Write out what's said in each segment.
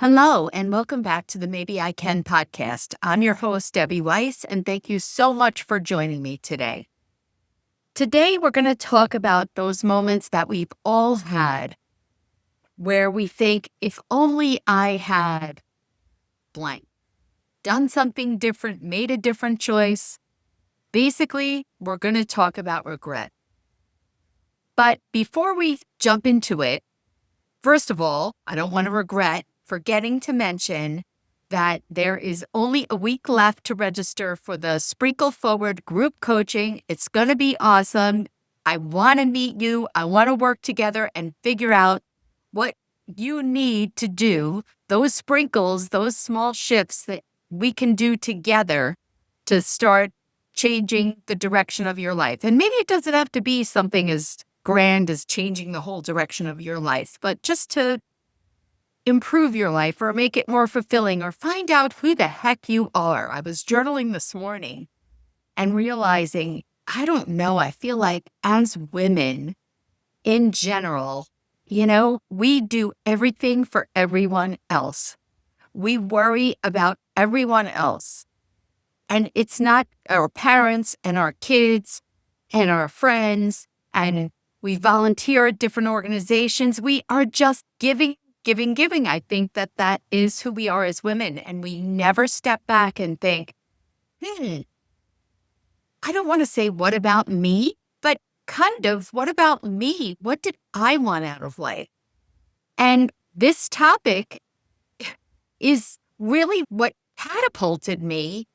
Hello, and welcome back to the Maybe I Can podcast. I'm your host, Debbie Weiss, and thank you so much for joining me today. Today, we're going to talk about those moments that we've all had where we think, if only I had blank, done something different, made a different choice. Basically, we're going to talk about regret. But before we jump into it, first of all, I don't want to regret forgetting to mention that there is only a week left to register for the Sprinkle Forward group coaching. It's going to be awesome. I want to meet you. I want to work together and figure out what you need to do, those sprinkles, those small shifts that we can do together to start changing the direction of your life. And maybe it doesn't have to be something as grand as changing the whole direction of your life, but just to improve your life or make it more fulfilling or find out who the heck you are. I was journaling this morning and realizing, I don't know, I feel like as women in general, we do everything for everyone else. We worry about everyone else. And it's not our parents and our kids and our friends, and we volunteer at different organizations. We are just giving. I think that is who we are as women. And we never step back and think, I don't want to say, what about me? But kind of, what about me? What did I want out of life? And this topic is really what catapulted me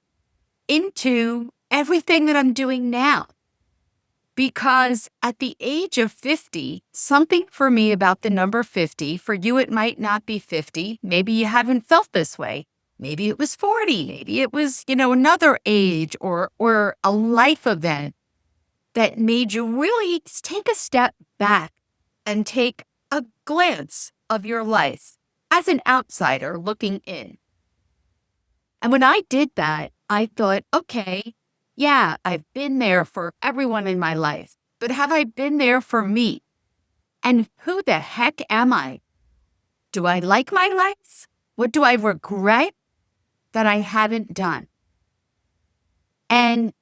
into everything that I'm doing now. Because at the age of 50, something for me about the number 50, for you it might not be 50, maybe you haven't felt this way. Maybe it was 40, maybe it was, another age or a life event that made you really take a step back and take a glance of your life as an outsider looking in. And when I did that, I thought, okay, yeah, I've been there for everyone in my life, but have I been there for me? And who the heck am I? Do I like my life? What do I regret that I haven't done? And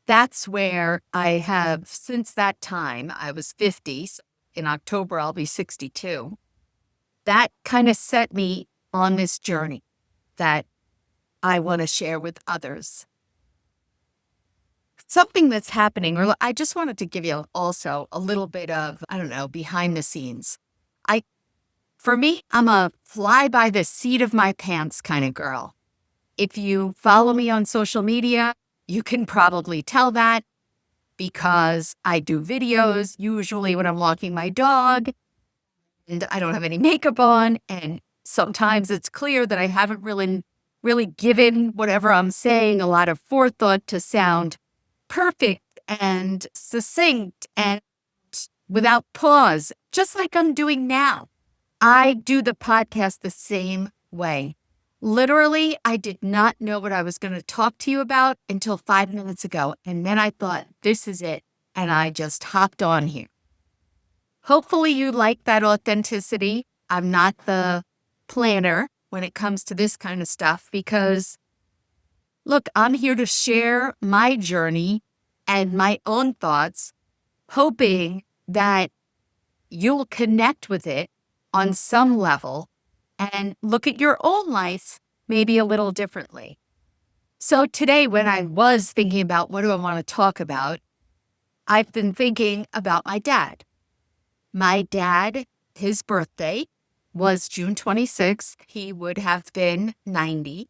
that's where I have, since that time, I was 50, so in October I'll be 62. That kind of set me on this journey that I want to share with others. Something that's happening, or I just wanted to give you also a little bit of, behind the scenes. For me, I'm a fly by the seat of my pants kind of girl. If you follow me on social media, you can probably tell that because I do videos, usually when I'm walking my dog, and I don't have any makeup on, and sometimes it's clear that I haven't really given whatever I'm saying a lot of forethought to sound perfect and succinct and without pause, just like I'm doing now. I do the podcast the same way. Literally, I did not know what I was going to talk to you about until 5 minutes ago. And then I thought, this is it. And I just hopped on here. Hopefully you like that authenticity. I'm not the planner when it comes to this kind of stuff because look, I'm here to share my journey and my own thoughts, hoping that you'll connect with it on some level and look at your own life maybe a little differently. So today, when I was thinking about what do I want to talk about, I've been thinking about my dad. My dad, his birthday was June 26th. He would have been 90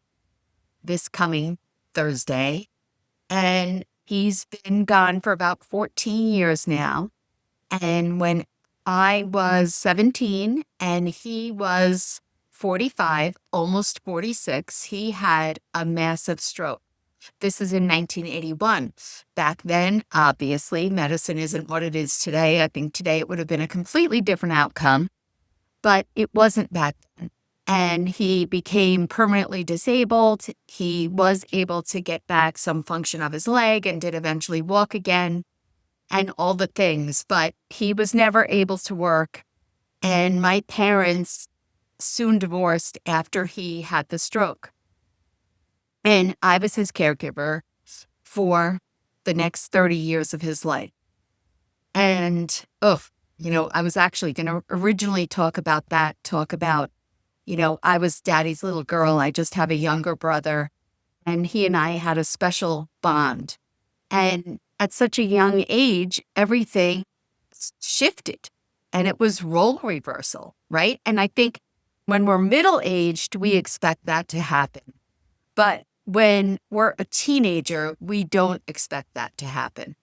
this coming Thursday, and he's been gone for about 14 years now. And when I was 17 and he was 45, almost 46, he had a massive stroke. This is in 1981. Back then, obviously, medicine isn't what it is today. I think today it would have been a completely different outcome, but it wasn't back then. And he became permanently disabled. He was able to get back some function of his leg and did eventually walk again and all the things, but he was never able to work. And my parents soon divorced after he had the stroke. And I was his caregiver for the next 30 years of his life. And, I was actually going to originally talk about, I was daddy's little girl. I just have a younger brother, and he and I had a special bond. And at such a young age, everything shifted, and it was role reversal, right? And I think when we're middle-aged, we expect that to happen. But when we're a teenager, we don't expect that to happen.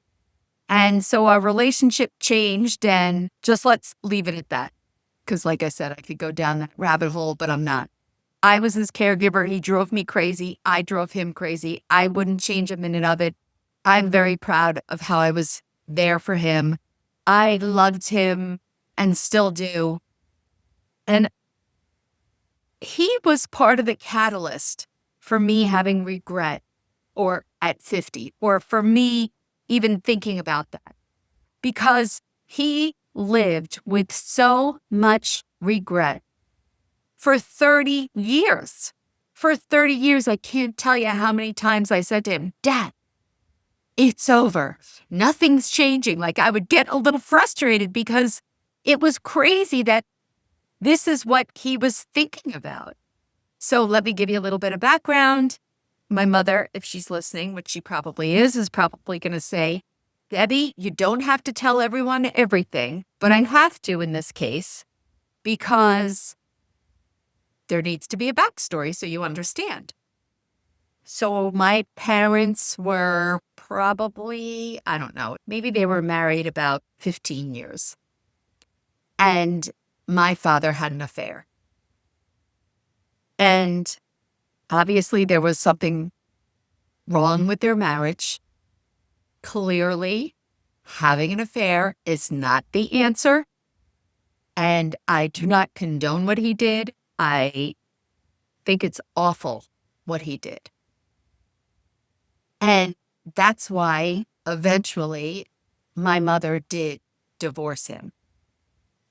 And so our relationship changed, and just let's leave it at that. Because like I said, I could go down that rabbit hole, but I'm not. I was his caregiver. He drove me crazy. I drove him crazy. I wouldn't change a minute of it. I'm very proud of how I was there for him. I loved him and still do. And he was part of the catalyst for me having regret, or at 50, or for me even thinking about that, because he lived with so much regret for 30 years. For 30 years, I can't tell you how many times I said to him, Dad, it's over. Nothing's changing. Like, I would get a little frustrated because it was crazy that this is what he was thinking about. So let me give you a little bit of background. My mother, if she's listening, which she probably is probably going to say, Debbie, you don't have to tell everyone everything, but I have to in this case, because there needs to be a backstory so you understand. So my parents were probably, I don't know, maybe they were married about 15 years. And my father had an affair. And obviously there was something wrong with their marriage. Clearly, having an affair is not the answer. And I do not condone what he did. I think it's awful what he did. And that's why eventually my mother did divorce him.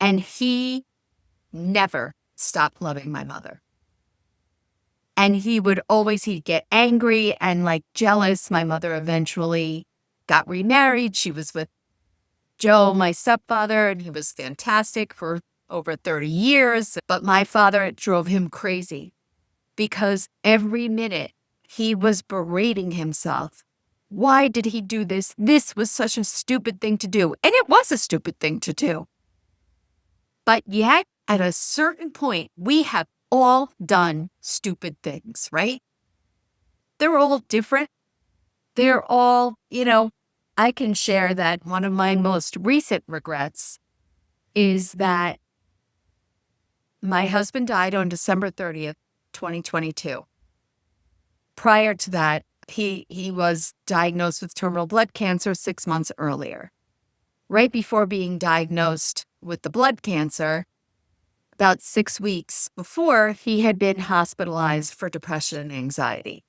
And he never stopped loving my mother. And he'd get angry and like jealous. My mother eventually got remarried. She was with Joe, my stepfather, and he was fantastic for over 30 years. But my father, it drove him crazy because every minute he was berating himself. Why did he do this? This was such a stupid thing to do. And it was a stupid thing to do. But yet, at a certain point, we have all done stupid things, right? They're all different. They're all, I can share that one of my most recent regrets is that my husband died on December 30th, 2022. Prior to that, he was diagnosed with terminal blood cancer 6 months earlier. Right before being diagnosed with the blood cancer, about 6 weeks before, he had been hospitalized for depression and anxiety.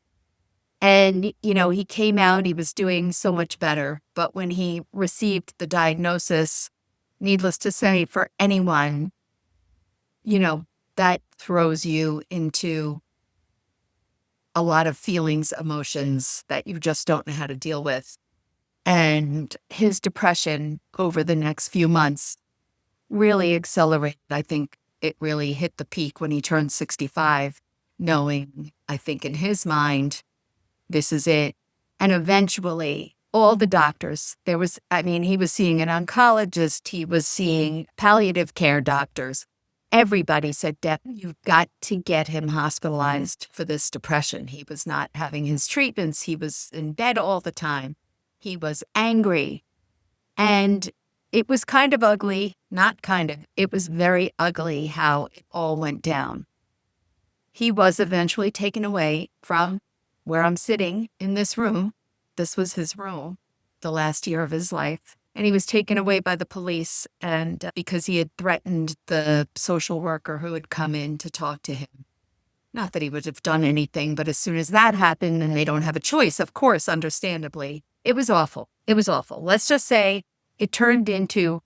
And, he came out, he was doing so much better. But when he received the diagnosis, needless to say, for anyone, that throws you into a lot of feelings, emotions that you just don't know how to deal with. And his depression over the next few months really accelerated. I think it really hit the peak when he turned 65, knowing, I think in his mind, this is it. And eventually, all the doctors, he was seeing an oncologist, he was seeing palliative care doctors. Everybody said, Deb, you've got to get him hospitalized for this depression. He was not having his treatments. He was in bed all the time. He was angry. And it was kind of ugly, it was very ugly how it all went down. He was eventually taken away from where I'm sitting in this room. This was his room, the last year of his life. And he was taken away by the police and because he had threatened the social worker who had come in to talk to him. Not that he would have done anything, but as soon as that happened and they don't have a choice, of course, understandably, it was awful. It was awful. Let's just say it turned into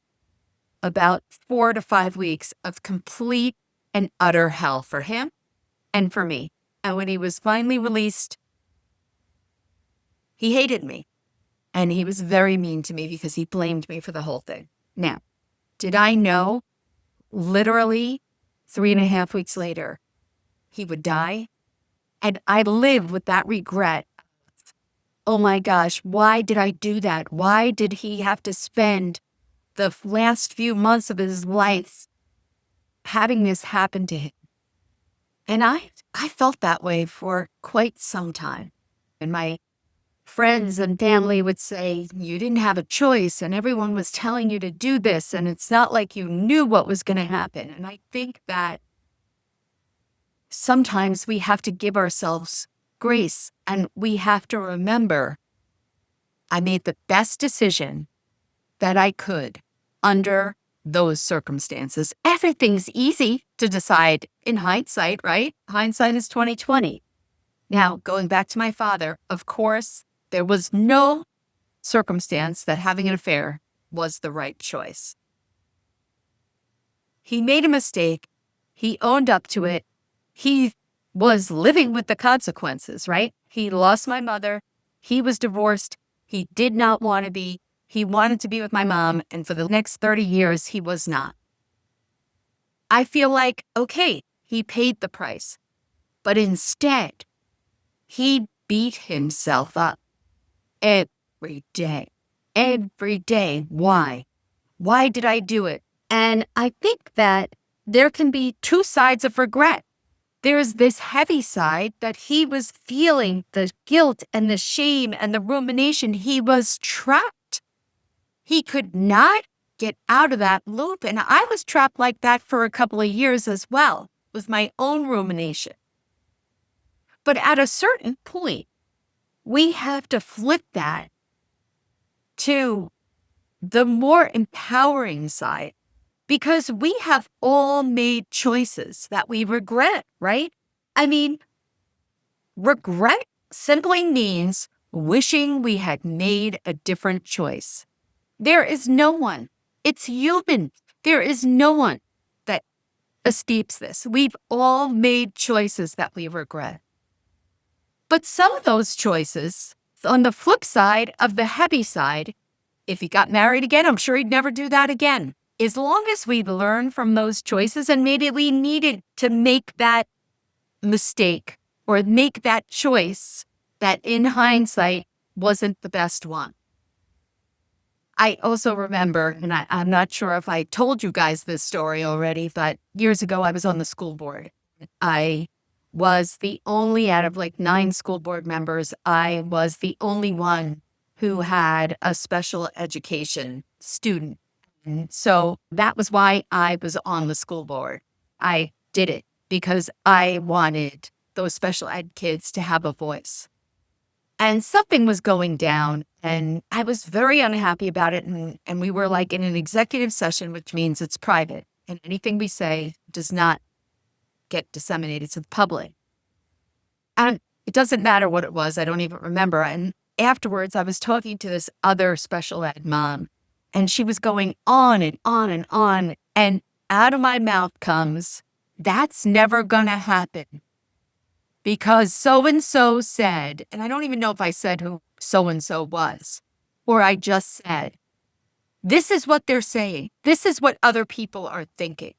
about 4 to 5 weeks of complete and utter hell for him and for me. And when he was finally released, he hated me. And he was very mean to me because he blamed me for the whole thing. Now, did I know literally 3.5 weeks later he would die? And I lived with that regret. Oh my gosh, why did I do that? Why did he have to spend the last few months of his life having this happen to him? And I felt that way for quite some time. And my friends and family would say, you didn't have a choice and everyone was telling you to do this and it's not like you knew what was going to happen. And I think that sometimes we have to give ourselves grace and we have to remember I made the best decision that I could under those circumstances. Everything's easy to decide in hindsight, right? Hindsight is 20/20. Now, going back to my father, of course, there was no circumstance that having an affair was the right choice. He made a mistake. He owned up to it. He was living with the consequences, right? He lost my mother. He was divorced. He did not want to be. He wanted to be with my mom. And for the next 30 years, he was not. I feel like, okay, he paid the price. But instead, he beat himself up every day. Every day. Why? Why did I do it? And I think that there can be two sides of regret. There's this heavy side that he was feeling the guilt and the shame and the rumination. He was trapped. He could not get out of that loop. And I was trapped like that for a couple of years as well with my own rumination. But at a certain point, we have to flip that to the more empowering side. Because we have all made choices that we regret, right? I mean, regret simply means wishing we had made a different choice. There is no one. It's human. There is no one that escapes this. We've all made choices that we regret. But some of those choices, on the flip side of the heavy side, if he got married again, I'm sure he'd never do that again. As long as we learn from those choices, and maybe we needed to make that mistake or make that choice that in hindsight wasn't the best one. I also remember, and I'm not sure if I told you guys this story already, but years ago I was on the school board. I was the only out of like 9 school board members, I was the only one who had a special education student. So that was why I was on the school board. I did it because I wanted those special ed kids to have a voice. And something was going down and I was very unhappy about it. And we were like in an executive session, which means it's private. And anything we say does not get disseminated to the public. And it doesn't matter what it was. I don't even remember. And afterwards, I was talking to this other special ed mom. And she was going on and on and on. And out of my mouth comes, that's never going to happen. Because so-and-so said, and I don't even know if I said who so-and-so was, or I just said, this is what they're saying. This is what other people are thinking.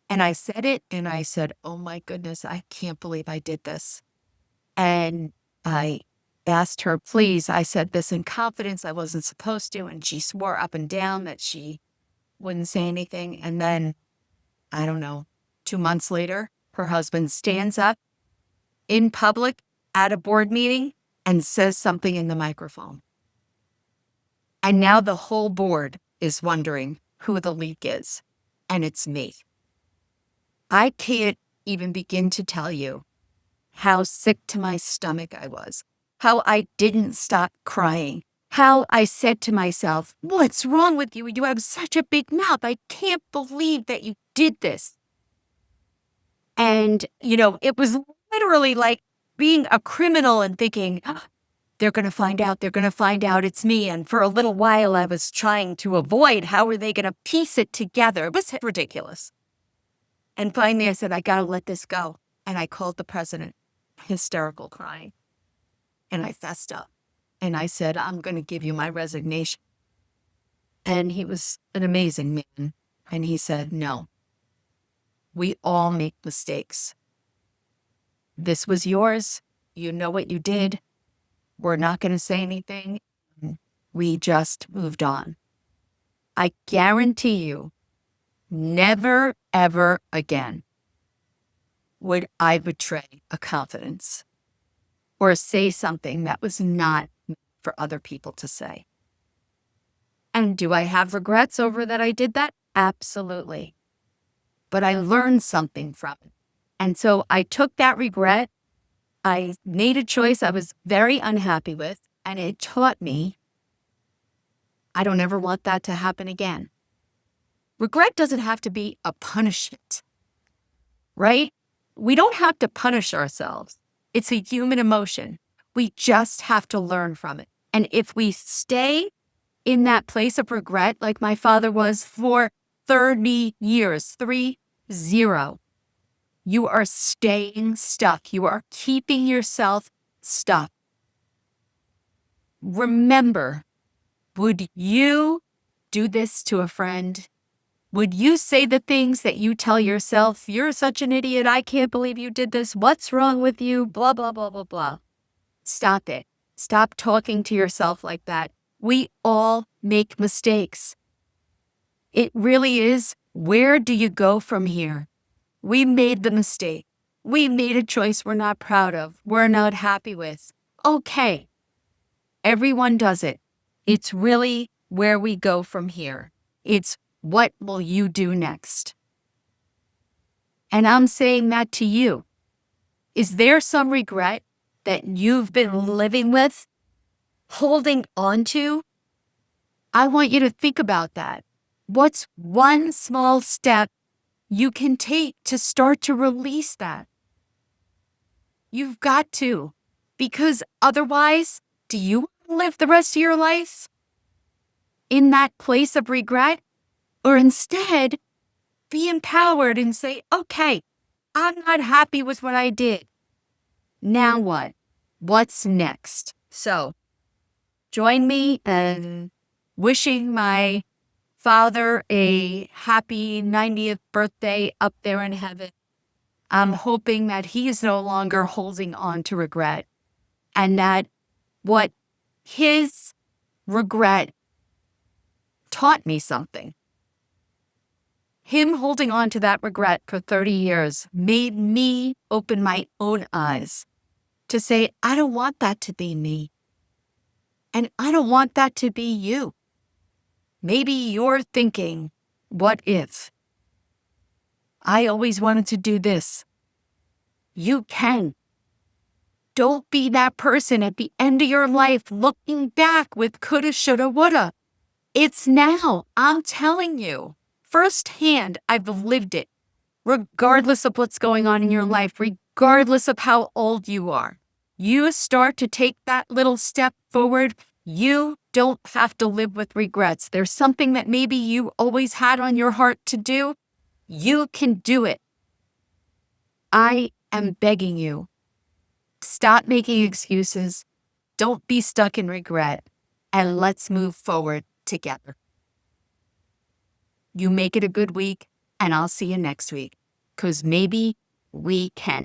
And I said it and I said, oh my goodness, I can't believe I did this. And I asked her, please, I said this in confidence. I wasn't supposed to. And she swore up and down that she wouldn't say anything. And then, I don't know, 2 months later, her husband stands up in public at a board meeting and says something in the microphone. And now the whole board is wondering who the leak is. And it's me. I can't even begin to tell you how sick to my stomach I was. How I didn't stop crying, how I said to myself, what's wrong with you? You have such a big mouth. I can't believe that you did this. And, it was literally like being a criminal and thinking, they're going to find out it's me. And for a little while, I was trying to avoid how are they going to piece it together. It was ridiculous. And finally, I said, I got to let this go. And I called the president, hysterical crying. And I fessed up. And I said, I'm going to give you my resignation. And he was an amazing man. And he said, no, we all make mistakes. This was yours. You know what you did. We're not going to say anything. We just moved on. I guarantee you, never, ever again would I betray a confidence or say something that was not for other people to say. And do I have regrets over that I did that? Absolutely. But I learned something from it. And so I took that regret. I made a choice I was very unhappy with, and it taught me I don't ever want that to happen again. Regret doesn't have to be a punishment, right? We don't have to punish ourselves. It's a human emotion. We just have to learn from it. And if we stay in that place of regret, like my father was for 30 years, 30, you are staying stuck. You are keeping yourself stuck. Remember, would you do this to a friend? Would you say the things that you tell yourself, you're such an idiot, I can't believe you did this, what's wrong with you, blah, blah, blah, blah, blah. Stop it. Stop talking to yourself like that. We all make mistakes. It really is, where do you go from here? We made the mistake. We made a choice we're not proud of, we're not happy with. Okay. Everyone does it. It's really where we go from here. It's what will you do next? And I'm saying that to you. Is there some regret that you've been living with, holding on to? I want you to think about that. What's one small step you can take to start to release that? You've got to, because otherwise, do you live the rest of your life in that place of regret? Or instead, be empowered and say, okay, I'm not happy with what I did. Now what? What's next? So join me in wishing my father a happy 90th birthday up there in heaven. I'm hoping that he is no longer holding on to regret, and that what his regret taught me something. Him holding on to that regret for 30 years made me open my own eyes to say, I don't want that to be me. And I don't want that to be you. Maybe you're thinking, what if? I always wanted to do this. You can. Don't be that person at the end of your life looking back with coulda, shoulda, woulda. It's now. I'm telling you. Firsthand, I've lived it, regardless of what's going on in your life, regardless of how old you are. You start to take that little step forward. You don't have to live with regrets. There's something that maybe you always had on your heart to do. You can do it. I am begging you. Stop making excuses. Don't be stuck in regret. And let's move forward together. You make it a good week, and I'll see you next week, because maybe we can.